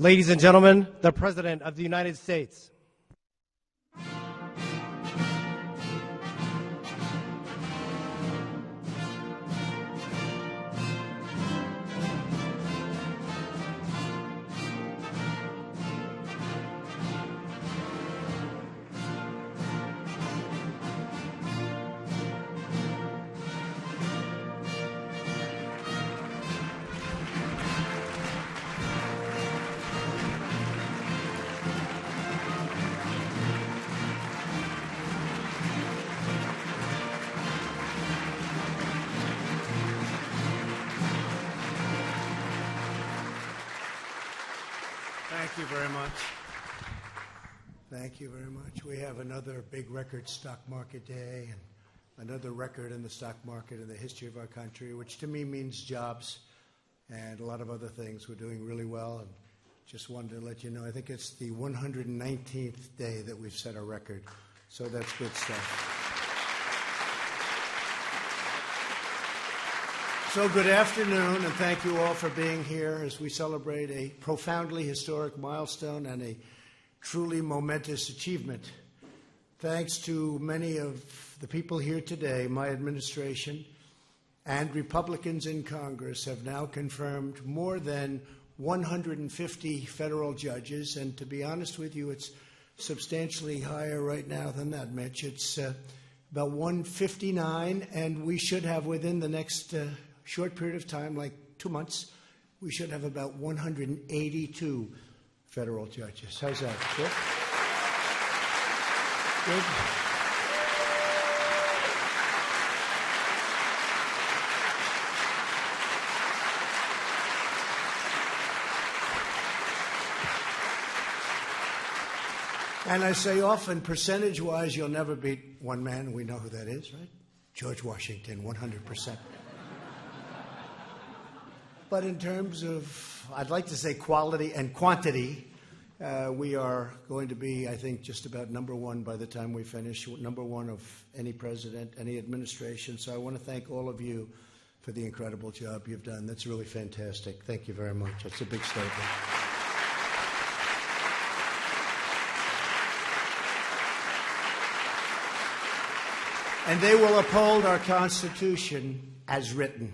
Ladies and gentlemen, the President of the United States. Thank you very much. Thank you very much. We have another big record stock market day and another record in the stock market in the history of our country, which to me means jobs and a lot of other things. We're doing really well, and just wanted to let you know, I think it's the 119th day that we've set a record, so that's good stuff. So good afternoon, and thank you all for being here as we celebrate a profoundly historic milestone and a truly momentous achievement. Thanks to many of the people here today, my administration and Republicans in Congress have now confirmed more than 150 federal judges, and to be honest with you, it's substantially higher right now than that, Mitch. It's about 159, and we should have within the next short period of time, like 2 months, we should have about 182 federal judges. How's that? Good? Good? And I say often, percentage-wise, you'll never beat one man. We know who that is, right? George Washington, 100%. But in terms of, I'd like to say quality and quantity, we are going to be, I think, just about number one by the time we finish, number one of any president, any administration. So I want to thank all of you for the incredible job you've done. That's really fantastic. Thank you very much. That's a big statement. And they will uphold our Constitution as written.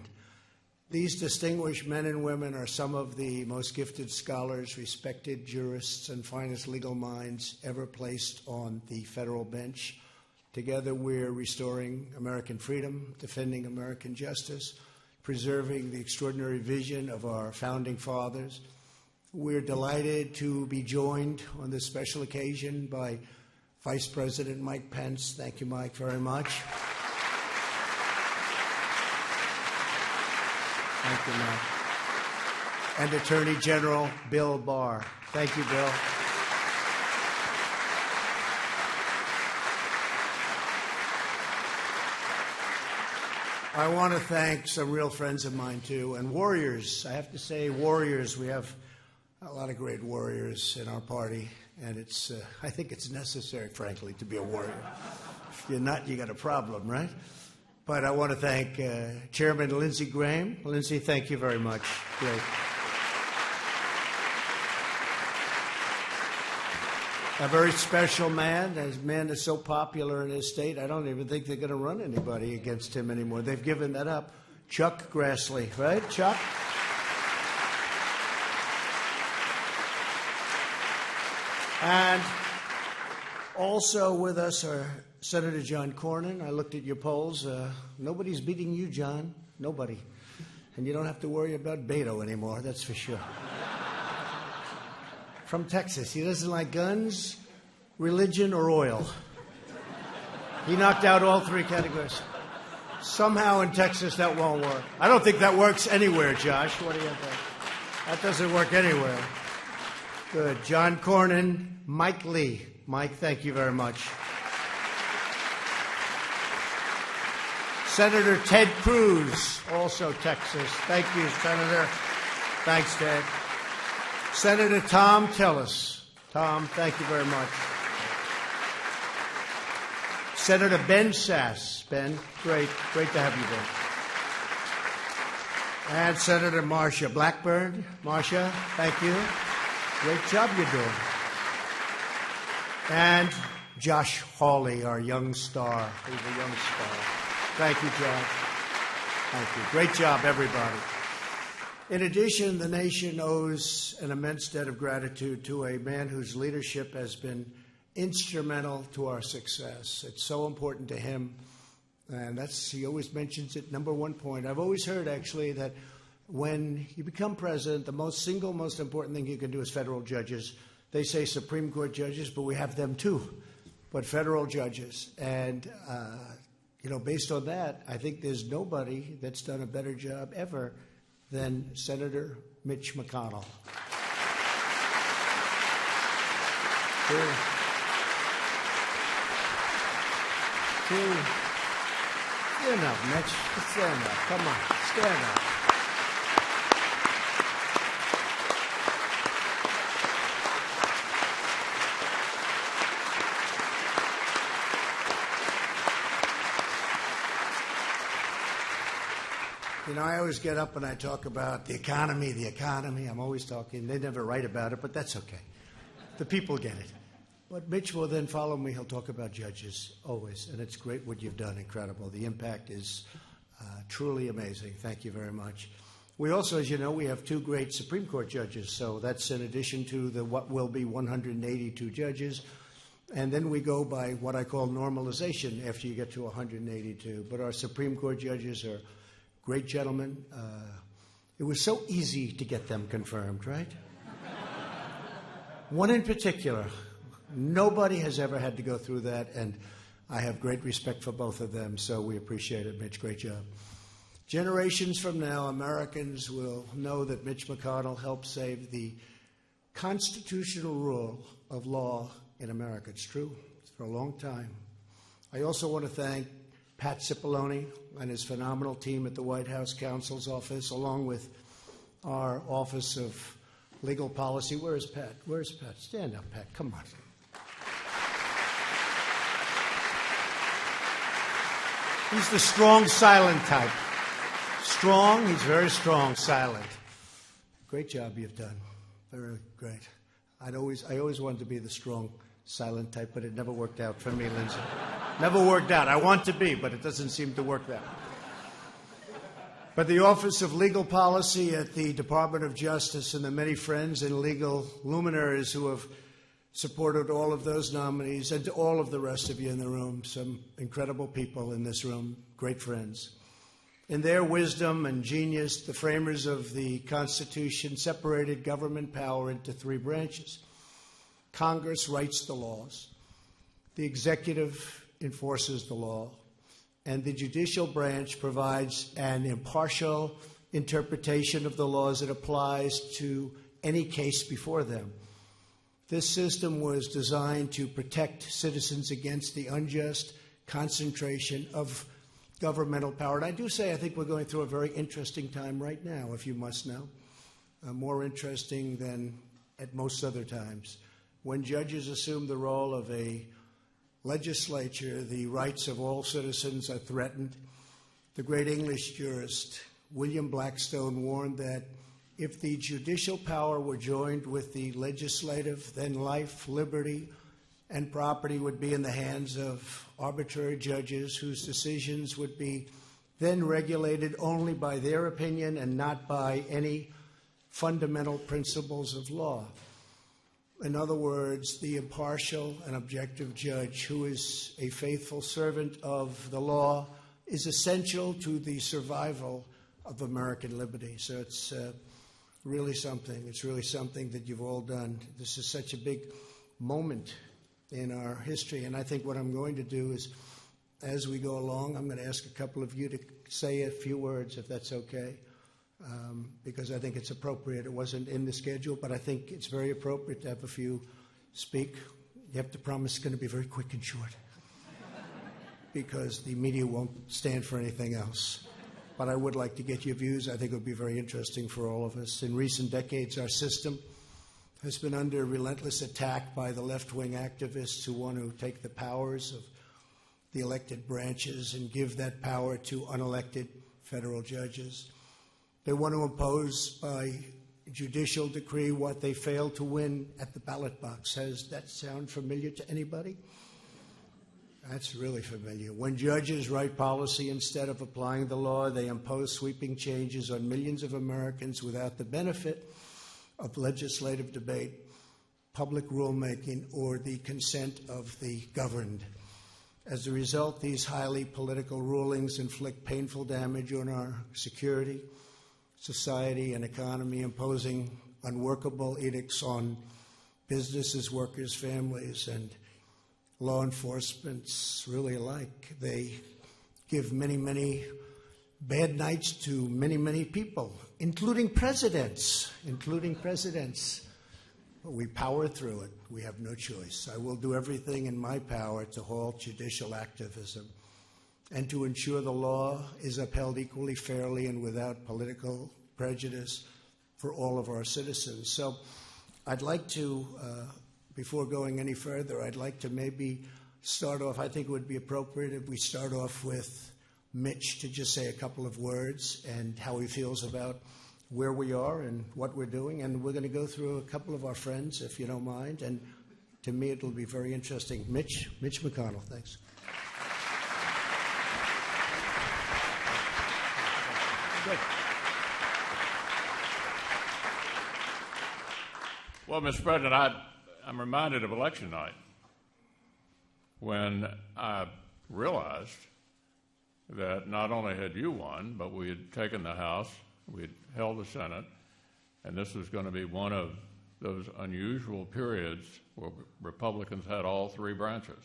These distinguished men and women are some of the most gifted scholars, respected jurists, and finest legal minds ever placed on the federal bench. Together, we're restoring American freedom, defending American justice, preserving the extraordinary vision of our founding fathers. We're delighted to be joined on this special occasion by Vice President Mike Pence. Thank you, Mike, very much. Thank you, Mike. And Attorney General Bill Barr. Thank you, Bill. I want to thank some real friends of mine, too, and warriors. I have to say, warriors. We have a lot of great warriors in our party, and it's. I think it's necessary, frankly, to be a warrior. If you're not, you got a problem, right? But I want to thank Chairman Lindsey Graham. Lindsey, thank you very much. Great. A very special man. This man is so popular in his state, I don't even think they're going to run anybody against him anymore. They've given that up. Chuck Grassley, right, Chuck? And also with us are Senator John Cornyn. I looked at your polls. Nobody's beating you, John. Nobody. And you don't have to worry about Beto anymore, that's for sure. From Texas. He doesn't like guns, religion, or oil. He knocked out all three categories. Somehow in Texas that won't work. I don't think that works anywhere, Josh. What do you think? That doesn't work anywhere. Good. John Cornyn, Mike Lee. Mike, thank you very much. Senator Ted Cruz, also Texas. Thank you, Senator. Thanks, Ted. Senator Tom Tillis. Tom, thank you very much. Senator Ben Sass. Ben, great to have you, Ben. And Senator Marsha Blackburn. Marsha, thank you. Great job you're doing. And Josh Hawley, our young star. He's a young star. Thank you, Josh. Thank you. Great job, everybody. In addition, the nation owes an immense debt of gratitude to a man whose leadership has been instrumental to our success. It's so important to him, and he always mentions it, number one point. I've always heard, actually, that when you become president, the most important thing you can do is federal judges. They say Supreme Court judges, but we have them too, but federal judges. And, based on that, I think there's nobody that's done a better job ever than Senator Mitch McConnell. Stand up, Mitch. Stand up. Come on. Stand up. I always get up and I talk about the economy. I'm always talking. They never write about it, but that's okay. The people get it. But Mitch will then follow me. He'll talk about judges, always. And it's great what you've done. Incredible. The impact is truly amazing. Thank you very much. We also, as you know, we have 2 great Supreme Court judges. So that's in addition to what will be 182 judges. And then we go by what I call normalization after you get to 182. But our Supreme Court judges are great gentlemen. It was so easy to get them confirmed, right? One in particular, nobody has ever had to go through that, and I have great respect for both of them, so we appreciate it, Mitch. Great job. Generations from now, Americans will know that Mitch McConnell helped save the constitutional rule of law in America. It's true. It's for a long time. I also want to thank Pat Cipollone and his phenomenal team at the White House Counsel's Office, along with our Office of Legal Policy. Where is Pat? Where's Pat? Stand up, Pat. Come on. He's the strong, silent type. Strong, he's very strong, silent. Great job you've done. Very great. I always wanted to be the strong, silent type, but it never worked out for me, Lindsay. Never worked out. I want to be, but it doesn't seem to work that way. But the Office of Legal Policy at the Department of Justice and the many friends and legal luminaries who have supported all of those nominees, and to all of the rest of you in the room, some incredible people in this room, great friends. In their wisdom and genius, the framers of the Constitution separated government power into 3 branches. Congress writes the laws. The executive enforces the law, and the judicial branch provides an impartial interpretation of the laws that applies to any case before them. This system was designed to protect citizens against the unjust concentration of governmental power. And I do say I think we're going through a very interesting time right now, if you must know, more interesting than at most other times. When judges assume the role of a legislature, the rights of all citizens are threatened. The great English jurist William Blackstone warned that if the judicial power were joined with the legislative, then life, liberty, and property would be in the hands of arbitrary judges whose decisions would be then regulated only by their opinion and not by any fundamental principles of law. In other words, the impartial and objective judge who is a faithful servant of the law is essential to the survival of American liberty. So it's really something. It's really something that you've all done. This is such a big moment in our history. And I think what I'm going to do is, as we go along, I'm going to ask a couple of you to say a few words, if that's okay. Because I think it's appropriate. It wasn't in the schedule, but I think it's very appropriate to have a few speak. You have to promise it's going to be very quick and short because the media won't stand for anything else. But I would like to get your views. I think it would be very interesting for all of us. In recent decades, our system has been under relentless attack by the left-wing activists who want to take the powers of the elected branches and give that power to unelected federal judges. They want to impose by judicial decree what they failed to win at the ballot box. Does that sound familiar to anybody? That's really familiar. When judges write policy instead of applying the law, they impose sweeping changes on millions of Americans without the benefit of legislative debate, public rulemaking, or the consent of the governed. As a result, these highly political rulings inflict painful damage on our security, society, and economy, imposing unworkable edicts on businesses, workers, families, and law enforcement really alike. They give many, many bad nights to many, many people, including presidents. But we power through it. We have no choice. I will do everything in my power to halt judicial activism and to ensure the law is upheld equally, fairly, and without political prejudice for all of our citizens. So I'd like to, before going any further, I'd like to maybe start off, I think it would be appropriate if we start off with Mitch to just say a couple of words and how he feels about where we are and what we're doing. And we're going to go through a couple of our friends, if you don't mind. And to me, it'll be very interesting. Mitch McConnell, thanks. Good. Well, Mr. President, I'm reminded of election night when I realized that not only had you won, but we had taken the House, we had held the Senate, and this was going to be one of those unusual periods where Republicans had all three branches.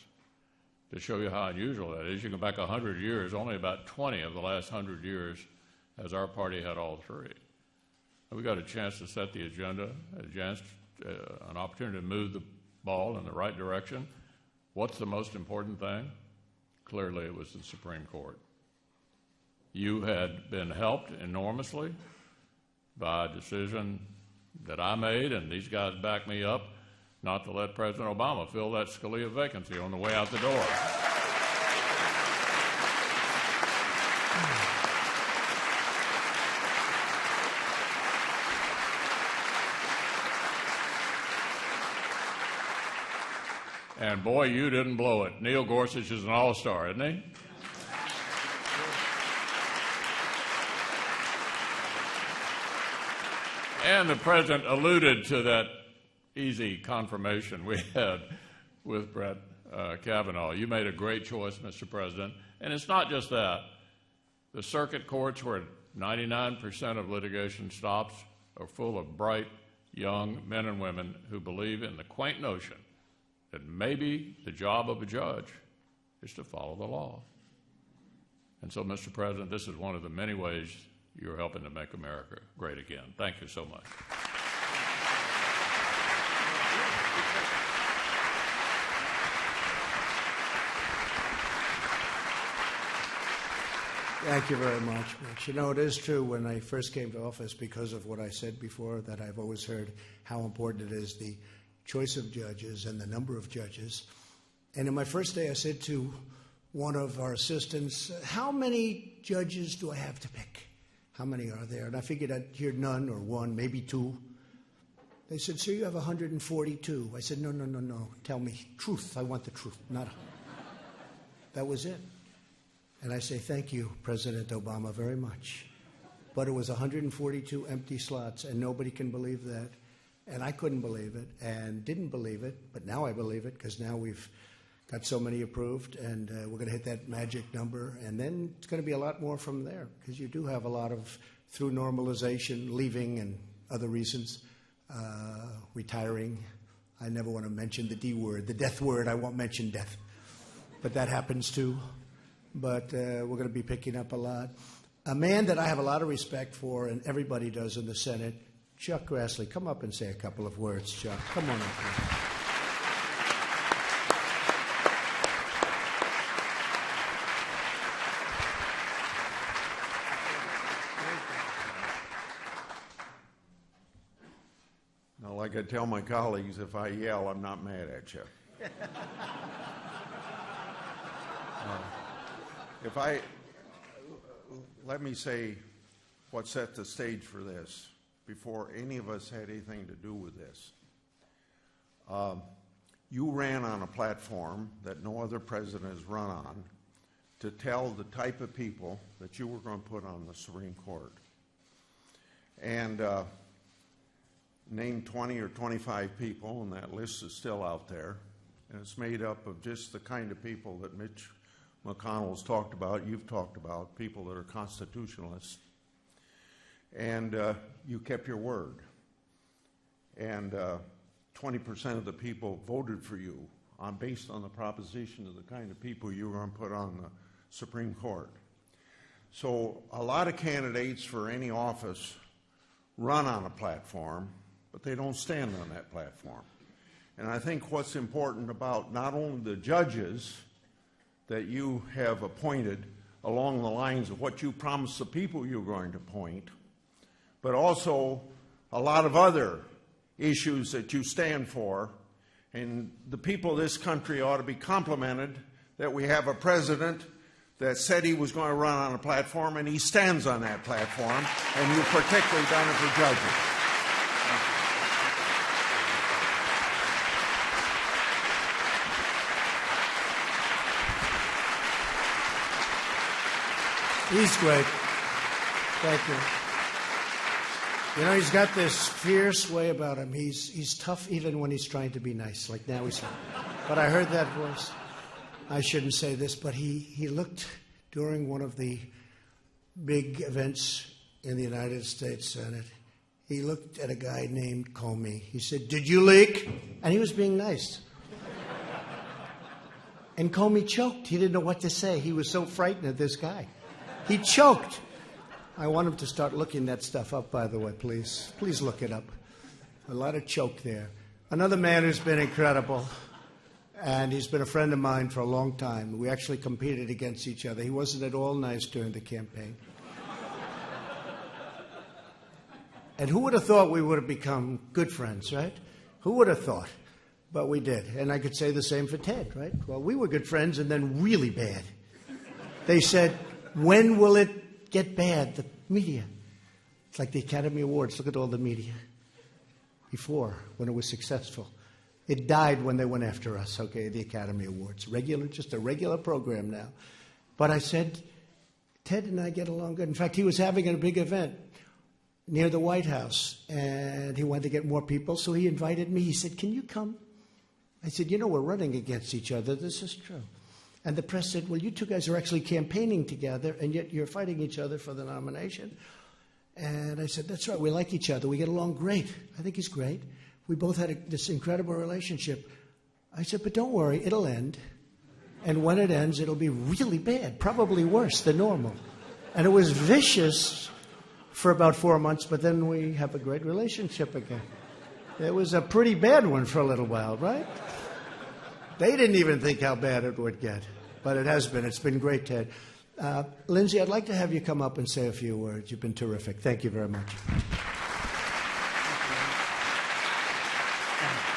To show you how unusual that is, you go back 100 years, only about 20 of the last 100 years has our party had all three. And we got a chance to set the agenda, an opportunity to move the ball in the right direction. What's the most important thing? Clearly, it was the Supreme Court. You had been helped enormously by a decision that I made, and these guys back me up, not to let President Obama fill that Scalia vacancy on the way out the door. And boy, you didn't blow it. Neil Gorsuch is an all-star, isn't he? And the President alluded to that easy confirmation we had with Brett Kavanaugh. You made a great choice, Mr. President. And it's not just that. The circuit courts, where 99% of litigation stops, are full of bright, young men and women who believe in the quaint notion that maybe the job of a judge is to follow the law. And so, Mr. President, this is one of the many ways you're helping to make America great again. Thank you so much. Thank you very much, Mitch. You know, it is true, when I first came to office, because of what I said before, that I've always heard how important it is, the choice of judges and the number of judges. And in my first day, I said to one of our assistants, how many judges do I have to pick? How many are there? And I figured I'd hear none or one, maybe two. They said, sir, you have 142. I said, no. Tell me truth. I want the truth. That was it. And I say, thank you, President Obama, very much. But it was 142 empty slots, and nobody can believe that. And I couldn't believe it and didn't believe it, but now I believe it, because now we've got so many approved, and we're going to hit that magic number. And then it's going to be a lot more from there, because you do have a lot of, through normalization, leaving and other reasons, retiring. I never want to mention the D word, the death word. I won't mention death. But that happens too. But we're going to be picking up a lot. A man that I have a lot of respect for, and everybody does in the Senate, Chuck Grassley. Come up and say a couple of words, Chuck. Come on up here. Now, like I tell my colleagues, if I yell, I'm not mad at you. Let me say what set the stage for this. before any of us had anything to do with this. You ran on a platform that no other president has run on to tell the type of people that you were going to put on the Supreme Court. And named 20 or 25 people, and that list is still out there. And it's made up of just the kind of people that Mitch McConnell's talked about, you've talked about, people that are constitutionalists. And you kept your word. And 20% of the people voted for you based on the proposition of the kind of people you were going to put on the Supreme Court. So a lot of candidates for any office run on a platform, but they don't stand on that platform. And I think what's important about not only the judges that you have appointed along the lines of what you promised the people you're going to appoint, but also a lot of other issues that you stand for. And the people of this country ought to be complimented that we have a president that said he was going to run on a platform, and he stands on that platform, and you've particularly done it for judges. He's great. Thank you. You know, he's got this fierce way about him. He's tough even when he's trying to be nice. Like now he's... But I heard that voice. I shouldn't say this, but he looked during one of the big events in the United States Senate. He looked at a guy named Comey. He said, "Did you leak?" And he was being nice. And Comey choked. He didn't know what to say. He was so frightened of this guy. He choked. I want him to start looking that stuff up, by the way, please. Please look it up. A lot of choke there. Another man who's been incredible, and he's been a friend of mine for a long time. We actually competed against each other. He wasn't at all nice during the campaign. And who would have thought we would have become good friends, right? Who would have thought? But we did. And I could say the same for Ted, right? Well, we were good friends and then really bad. They said, "When will it get bad?" The media. It's like the Academy Awards. Look at all the media. Before, when it was successful. It died when they went after us, okay, the Academy Awards. Just a regular program now. But I said, Ted and I get along good. In fact, he was having a big event near the White House, and he wanted to get more people, so he invited me. He said, "Can you come?" I said, "You know, we're running against each other. This is true." And the press said, "Well, you two guys are actually campaigning together, and yet you're fighting each other for the nomination." And I said, "That's right. We like each other. We get along great. I think he's great. We both had this incredible relationship." I said, "But don't worry. It'll end. And when it ends, it'll be really bad, probably worse than normal." And it was vicious for about 4 months, but then we have a great relationship again. It was a pretty bad one for a little while, right? They didn't even think how bad it would get, but it has been. It's been great, Ted. Lindsay, I'd like to have you come up and say a few words. You've been terrific. Thank you very much.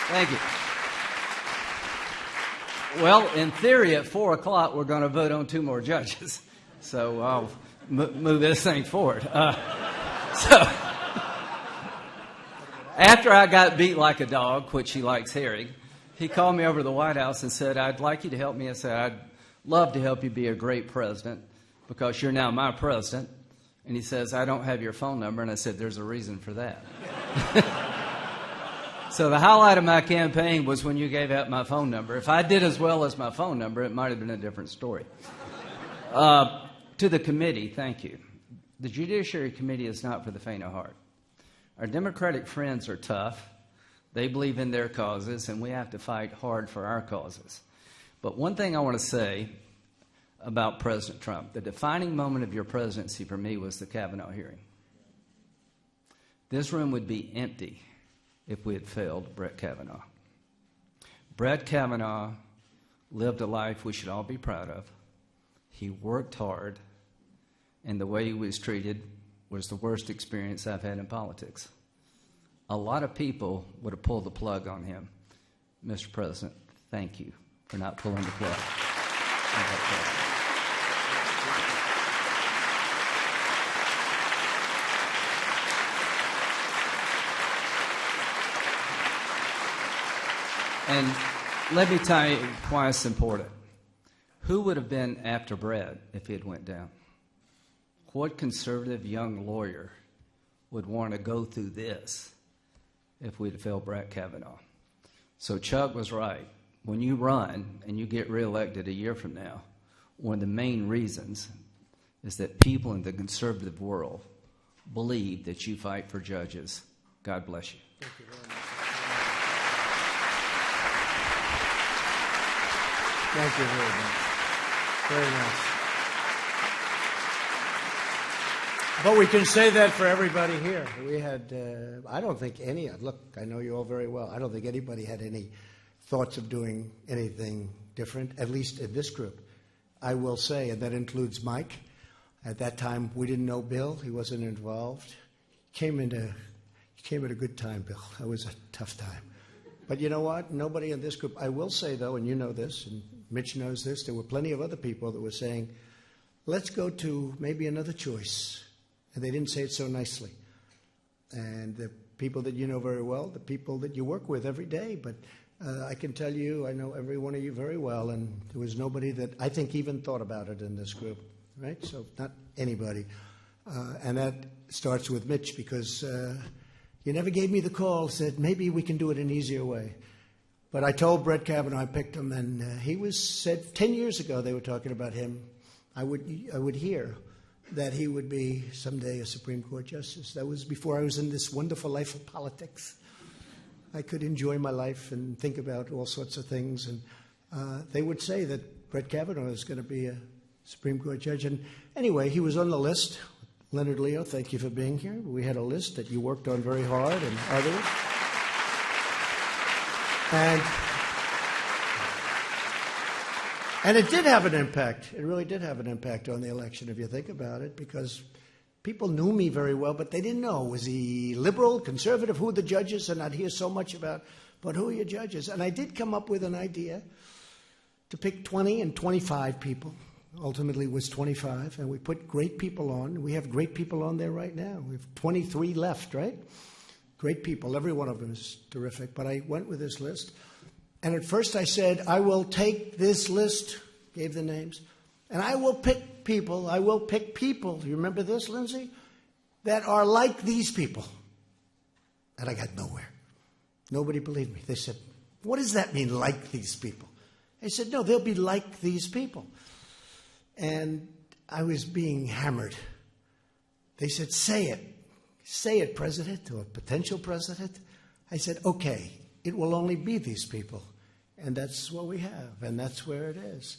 Thank you. Well, in theory, at 4 o'clock, we're going to vote on 2 more judges. So I'll move this thing forward. So after I got beat like a dog, which he likes hearing, he called me over to the White House and said, "I'd like you to help me." I said, "I'd love to help you be a great president because you're now my president." And he says, "I don't have your phone number." And I said, "There's a reason for that." So the highlight of my campaign was when you gave out my phone number. If I did as well as my phone number, it might have been a different story. To the committee, thank you. The Judiciary Committee is not for the faint of heart. Our Democratic friends are tough. They believe in their causes, and we have to fight hard for our causes. But one thing I want to say about President Trump, the defining moment of your presidency for me was the Kavanaugh hearing. This room would be empty if we had failed Brett Kavanaugh. Brett Kavanaugh lived a life we should all be proud of. He worked hard, and the way he was treated was the worst experience I've had in politics. A lot of people would have pulled the plug on him. Mr. President, thank you for not pulling the plug. And let me tell you why it's important. Who would have been after Brett if it went down? What conservative young lawyer would want to go through this if we'd failed Brett Kavanaugh? So Chuck was right. When you run and you get reelected a year from now, one of the main reasons is that people in the conservative world believe that you fight for judges. God bless you. Thank you very much. Thank you very much. Very nice. But we can say that for everybody here. We had, I don't think any, look, I know you all very well. I don't think anybody had any thoughts of doing anything different, at least in this group. I will say, and that includes Mike. At that time, we didn't know Bill. He wasn't involved. He came at a good time, Bill. That was a tough time. But you know what? Nobody in this group, I will say, though, and you know this, and Mitch knows this, there were plenty of other people that were saying, let's go to maybe another choice. And they didn't say it so nicely. And the people that you know very well, the people that you work with every day, but I can tell you, I know every one of you very well, and there was nobody that I think even thought about it in this group, right? So not anybody. And that starts with Mitch, because you never gave me the call, said maybe we can do it an easier way. But I told Brett Kavanaugh, I picked him, and he was said 10 years ago they were talking about him. I would hear that he would be someday a Supreme Court justice. That was before I was in this wonderful life of politics. I could enjoy my life and think about all sorts of things. And they would say that Brett Kavanaugh is going to be a Supreme Court judge. And anyway, he was on the list. Leonard Leo, thank you for being here. We had a list that you worked on very hard, and others. And it did have an impact. It really did have an impact on the election, if you think about it, because people knew me very well, but they didn't know. Was he liberal, conservative? Who are the judges? And I'd hear so much about, but who are your judges? And I did come up with an idea to pick 20 and 25 people. Ultimately, it was 25, and we put great people on. We have great people on there right now. We have 23 left, right? Great people. Every one of them is terrific. But I went with this list. And at first I said, I will take this list, gave the names, and I will pick people. You remember this, Lindsay? That are like these people. And I got nowhere. Nobody believed me. They said, what does that mean, like these people? I said, no, they'll be like these people. And I was being hammered. They said, say it, President, or potential President. I said, okay, it will only be these people. And that's what we have, and that's where it is.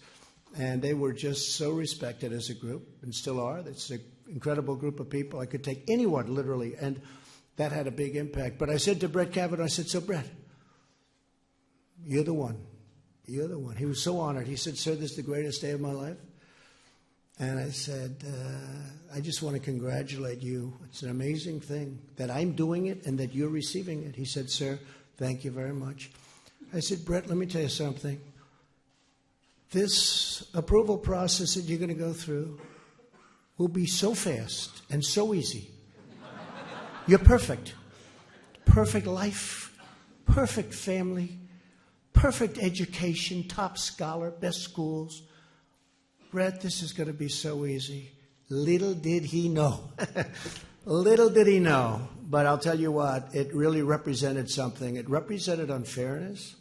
And they were just so respected as a group, and still are. It's an incredible group of people. I could take anyone, literally, and that had a big impact. But I said to Brett Kavanaugh, I said, so Brett, you're the one. You're the one. He was so honored. He said, sir, this is the greatest day of my life. And I said, I just want to congratulate you. It's an amazing thing that I'm doing it and that you're receiving it. He said, sir, thank you very much. I said, Brett, let me tell you something. This approval process that you're going to go through will be so fast and so easy. You're perfect. Perfect life, perfect family, perfect education, top scholar, best schools. Brett, this is going to be so easy. Little did he know. Little did he know. But I'll tell you what, it really represented something. It represented unfairness.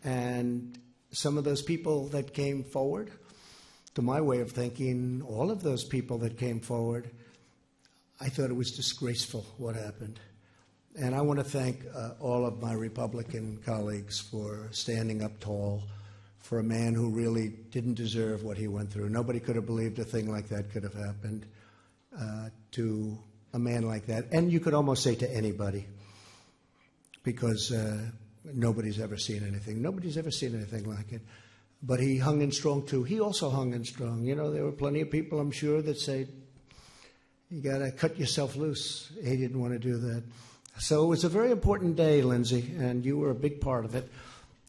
And some of those people that came forward, to my way of thinking, all of those people that came forward, I thought it was disgraceful what happened. And I want to thank all of my Republican colleagues for standing up tall for a man who really didn't deserve what he went through. Nobody could have believed a thing like that could have happened to a man like that. And you could almost say to anybody, because nobody's ever seen anything. Nobody's ever seen anything like it. But he hung in strong, too. He also hung in strong. You know, there were plenty of people, I'm sure, that say, you got to cut yourself loose. He didn't want to do that. So it was a very important day, Lindsay, and you were a big part of it.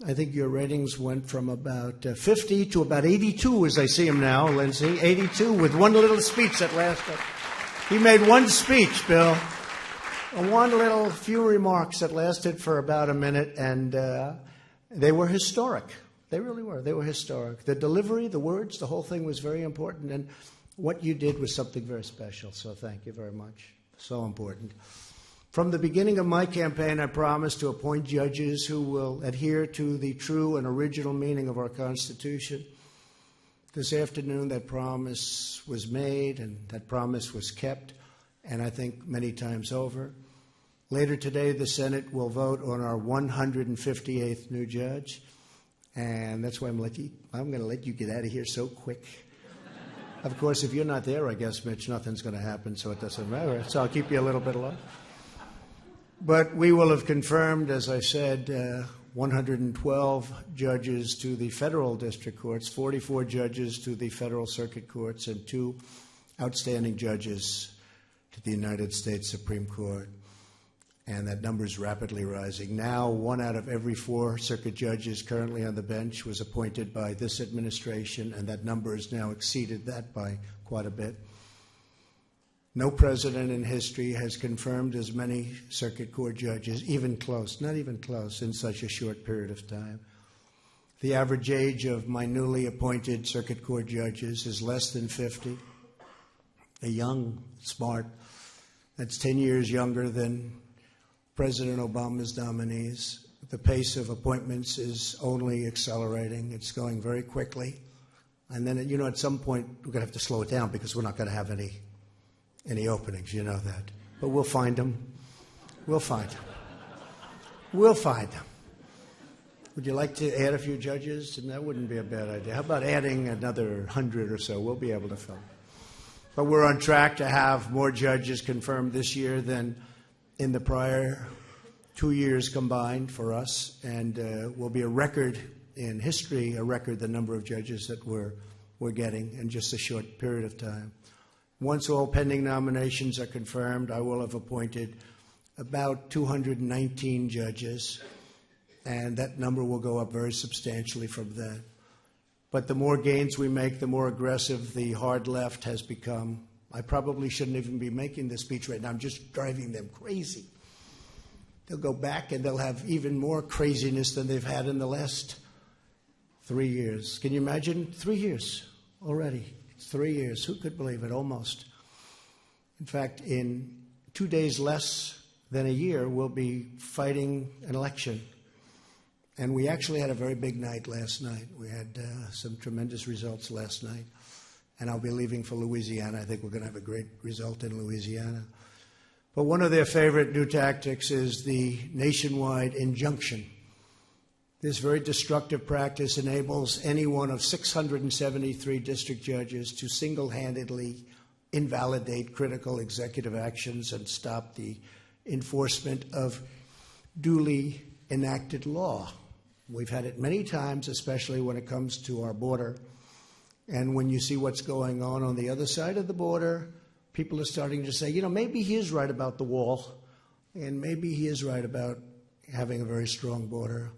I think your ratings went from about 50 to about 82 as I see him now, Lindsay. 82 with one little speech that lasted. He made one speech, Bill. One little few remarks that lasted for about a minute, and They were historic. They really were. They were historic. The delivery, the words, the whole thing was very important. And what you did was something very special. So thank you very much. So important. From the beginning of my campaign, I promised to appoint judges who will adhere to the true and original meaning of our Constitution. This afternoon, that promise was made, and that promise was kept, and I think many times over. Later today, the Senate will vote on our 158th new judge, and that's why I'm going to let you get out of here so quick. Of course, if you're not there, I guess, Mitch, nothing's going to happen, so it doesn't matter. So I'll keep you a little bit alone. But we will have confirmed, as I said, 112 judges to the federal district courts, 44 judges to the federal circuit courts, and 2 outstanding judges to the United States Supreme Court. And that number is rapidly rising. Now, 1 out of every 4 circuit judges currently on the bench was appointed by this administration, and that number has now exceeded that by quite a bit. No president in history has confirmed as many circuit court judges, even close, not even close, in such a short period of time. The average age of my newly appointed circuit court judges is less than 50. A young, smart, that's 10 years younger than President Obama's nominees. The pace of appointments is only accelerating. It's going very quickly. And then, at some point, we're going to have to slow it down because we're not going to have any openings, you know that. But we'll find them. We'll find them. We'll find them. Would you like to add a few judges? And that wouldn't be a bad idea. How about adding another 100 or so? We'll be able to fill. But we're on track to have more judges confirmed this year than in the prior 2 years combined for us. And will be a record in history, the number of judges that we're getting in just a short period of time. Once all pending nominations are confirmed, I will have appointed about 219 judges, and that number will go up very substantially from that. But the more gains we make, the more aggressive the hard left has become. I probably shouldn't even be making this speech right now. I'm just driving them crazy. They'll go back and they'll have even more craziness than they've had in the last 3 years. Can you imagine? 3 years already. 3 years. Who could believe it? Almost. In fact, in 2 days less than a year, we'll be fighting an election. And we actually had a very big night last night. We had some tremendous results last night. And I'll be leaving for Louisiana. I think we're going to have a great result in Louisiana. But one of their favorite new tactics is the nationwide injunction. This very destructive practice enables any one of 673 district judges to single-handedly invalidate critical executive actions and stop the enforcement of duly enacted law. We've had it many times, especially when it comes to our border. And when you see what's going on the other side of the border, people are starting to say, maybe he is right about the wall, and maybe he is right about having a very strong border.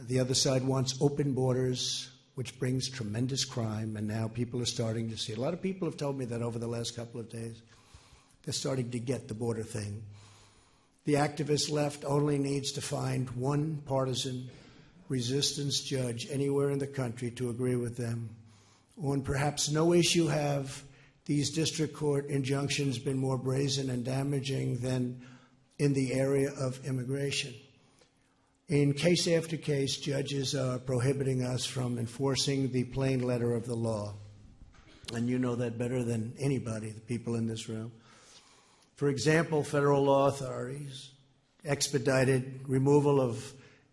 The other side wants open borders, which brings tremendous crime, and now people are starting to see. A lot of people have told me that over the last couple of days. They're starting to get the border thing. The activist left only needs to find one partisan resistance judge anywhere in the country to agree with them. On perhaps no issue have these district court injunctions been more brazen and damaging than in the area of immigration. In case after case, judges are prohibiting us from enforcing the plain letter of the law. And you know that better than anybody, the people in this room. For example, federal law authorities expedited removal of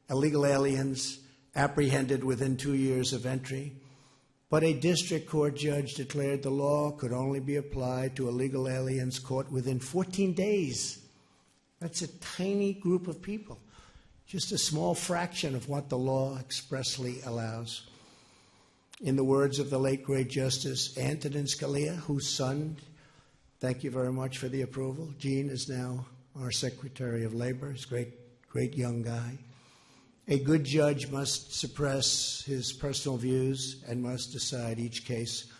illegal aliens apprehended within 2 years of entry. But a district court judge declared the law could only be applied to illegal aliens caught within 14 days. That's a tiny group of people. Just a small fraction of what the law expressly allows. In the words of the late great Justice Antonin Scalia, whose son, thank you very much for the approval, Gene is now our Secretary of Labor. He's a great young guy. A good judge must suppress his personal views and must decide each case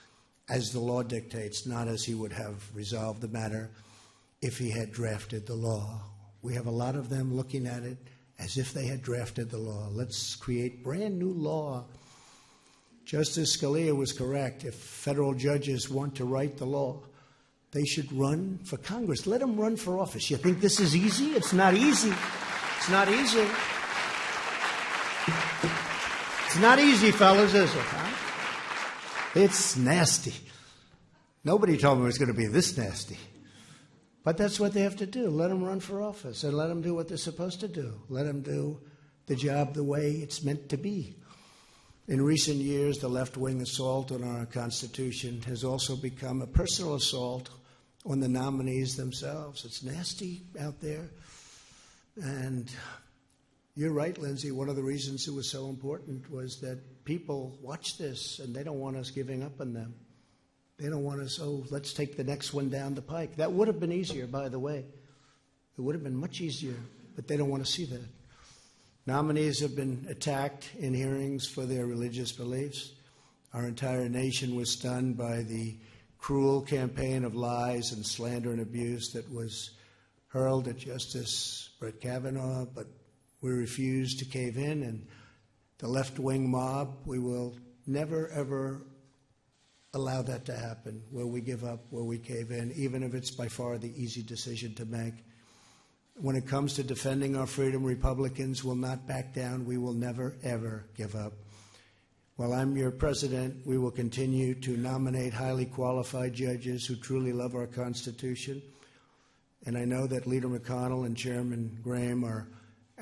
as the law dictates, not as he would have resolved the matter if he had drafted the law. We have a lot of them looking at it as if they had drafted the law. Let's create brand new law. Justice Scalia was correct. If federal judges want to write the law, they should run for Congress. Let them run for office. You think this is easy? It's not easy. It's not easy. It's not easy, fellas, is it? Huh? It's nasty. Nobody told me it was going to be this nasty. But that's what they have to do. Let them run for office and let them do what they're supposed to do. Let them do the job the way it's meant to be. In recent years, the left-wing assault on our Constitution has also become a personal assault on the nominees themselves. It's nasty out there. And you're right, Lindsay. One of the reasons it was so important was that people watch this and they don't want us giving up on them. They don't want us, oh, let's take the next one down the pike. That would have been easier, by the way. It would have been much easier, but they don't want to see that. Nominees have been attacked in hearings for their religious beliefs. Our entire nation was stunned by the cruel campaign of lies and slander and abuse that was hurled at Justice Brett Kavanaugh, but we refused to cave in, and the left-wing mob, we will never, ever allow that to happen, where we give up, where we cave in, even if it's by far the easy decision to make. When it comes to defending our freedom, Republicans will not back down. We will never, ever give up. While I'm your president, we will continue to nominate highly qualified judges who truly love our Constitution. And I know that Leader McConnell and Chairman Graham are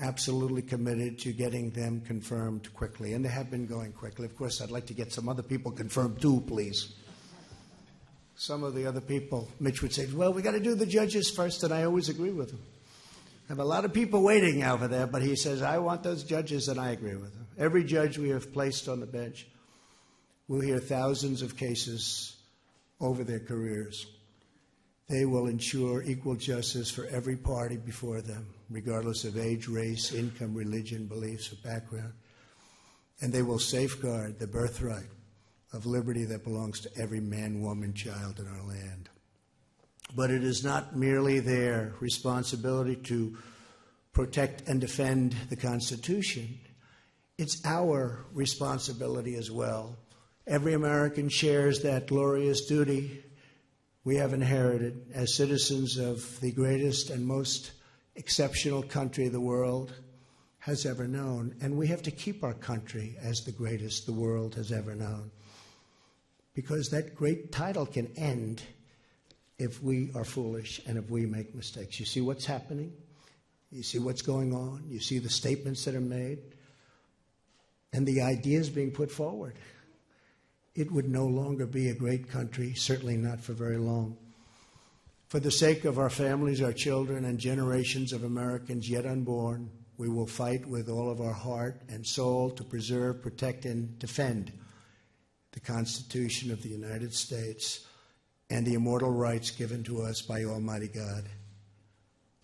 absolutely committed to getting them confirmed quickly. And they have been going quickly. Of course, I'd like to get some other people confirmed too, please. Some of the other people, Mitch would say, well, we got to do the judges first, and I always agree with him. I have a lot of people waiting over there, but he says, I want those judges, and I agree with him. Every judge we have placed on the bench will hear thousands of cases over their careers. They will ensure equal justice for every party before them, regardless of age, race, income, religion, beliefs, or background. And they will safeguard the birthright of liberty that belongs to every man, woman, child in our land. But it is not merely their responsibility to protect and defend the Constitution. It's our responsibility as well. Every American shares that glorious duty we have inherited as citizens of the greatest and most exceptional country the world has ever known. And we have to keep our country as the greatest the world has ever known. Because that great title can end if we are foolish and if we make mistakes. You see what's happening? You see what's going on? You see the statements that are made? And the ideas being put forward. It would no longer be a great country, certainly not for very long. For the sake of our families, our children, and generations of Americans yet unborn, we will fight with all of our heart and soul to preserve, protect, and defend the Constitution of the United States and the immortal rights given to us by Almighty God.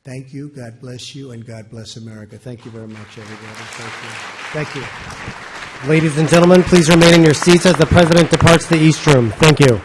Thank you, God bless you, and God bless America. Thank you very much, everybody. Thank you. Thank you. Ladies and gentlemen, please remain in your seats as the President departs the East Room. Thank you.